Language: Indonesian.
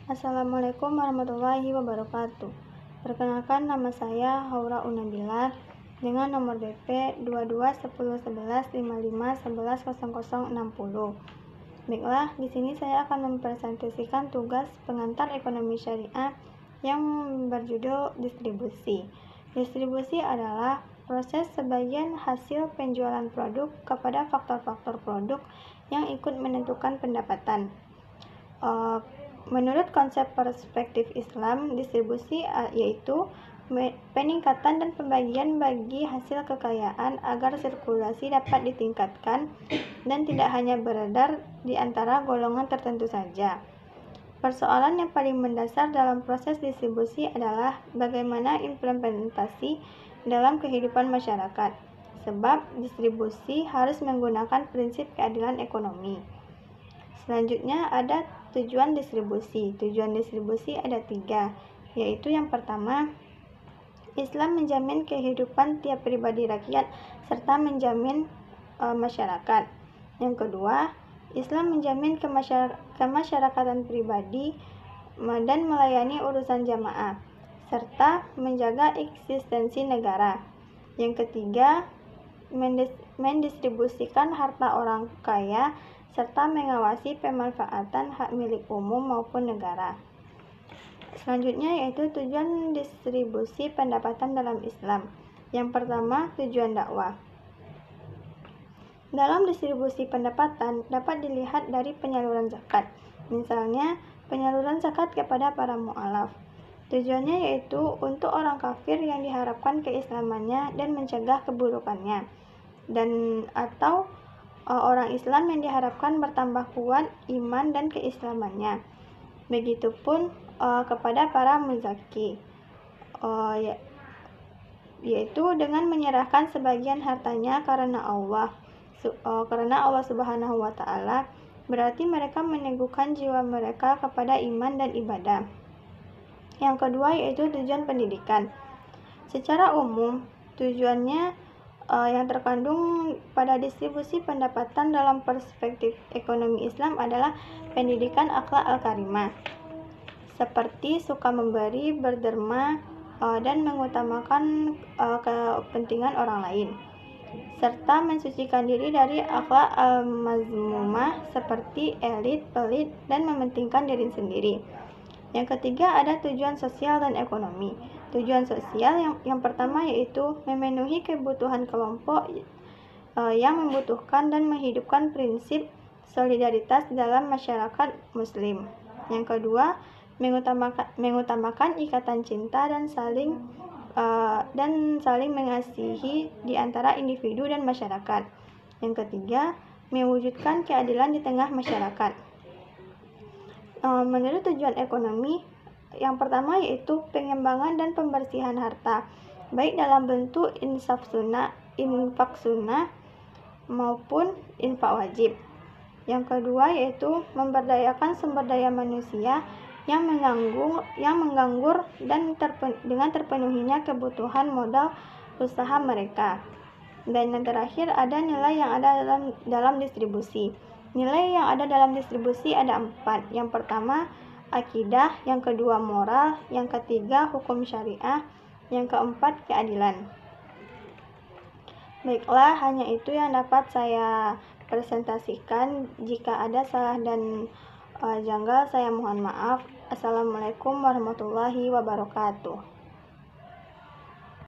Assalamualaikum warahmatullahi wabarakatuh. Perkenalkan, nama saya Haura Unabila dengan nomor BP 22101155110060. Baiklah, di sini saya akan mempresentasikan tugas pengantar ekonomi syariah yang berjudul distribusi. Distribusi adalah proses sebagian hasil penjualan produk kepada faktor-faktor produk yang ikut menentukan pendapatan. Menurut konsep perspektif Islam, distribusi yaitu peningkatan dan pembagian bagi hasil kekayaan agar sirkulasi dapat ditingkatkan dan tidak hanya beredar di antara golongan tertentu saja. Persoalan yang paling mendasar dalam proses distribusi adalah bagaimana implementasi dalam kehidupan masyarakat, sebab distribusi harus menggunakan prinsip keadilan ekonomi. Selanjutnya ada tujuan distribusi. Tujuan distribusi ada 3, yaitu yang pertama, Islam menjamin kehidupan tiap pribadi rakyat serta menjamin masyarakat. Yang kedua, Islam menjamin kemasyarakatan pribadi dan melayani urusan jamaah serta menjaga eksistensi negara. Yang ketiga, mendistribusikan harta orang kaya serta mengawasi pemanfaatan hak milik umum maupun negara. Selanjutnya yaitu tujuan distribusi pendapatan dalam Islam. Yang pertama, tujuan dakwah. Dalam distribusi pendapatan dapat dilihat dari penyaluran zakat. Misalnya, penyaluran zakat kepada para mu'alaf. Tujuannya yaitu untuk orang kafir yang diharapkan keislamannya dan mencegah keburukannya, dan atau orang Islam yang diharapkan bertambah kuat iman dan keislamannya. Begitupun kepada para muzaki, yaitu dengan menyerahkan sebagian hartanya karena Allah Subhanahu wa Ta'ala, berarti mereka meneguhkan jiwa mereka kepada iman dan ibadah. Yang kedua yaitu tujuan pendidikan. Secara umum, tujuannya yang terkandung pada distribusi pendapatan dalam perspektif ekonomi Islam adalah pendidikan akhlak al-karimah, seperti suka memberi, berderma, dan mengutamakan kepentingan orang lain, serta mensucikan diri dari akhlak al-mazmumah seperti elit, pelit, dan mementingkan diri sendiri. Yang ketiga ada tujuan sosial dan ekonomi. Tujuan sosial yang pertama yaitu memenuhi kebutuhan kelompok yang membutuhkan dan menghidupkan prinsip solidaritas dalam masyarakat muslim. Yang kedua, mengutamakan ikatan cinta dan saling mengasihi di antara individu dan masyarakat. Yang ketiga, mewujudkan keadilan di tengah masyarakat. Menurut tujuan ekonomi, yang pertama yaitu pengembangan dan pembersihan harta, baik dalam bentuk infak sunnah maupun infak wajib. Yang kedua yaitu memberdayakan sumber daya manusia yang menganggur dan dengan terpenuhinya kebutuhan modal usaha mereka. Dan yang terakhir ada nilai yang ada dalam distribusi. Nilai yang ada dalam distribusi ada 4. Yang pertama, akidah. Yang kedua, moral. Yang ketiga, hukum syariah. Yang keempat, keadilan. Baiklah, hanya itu yang dapat saya presentasikan. Jika ada salah dan janggal, saya mohon maaf. Assalamualaikum warahmatullahi wabarakatuh.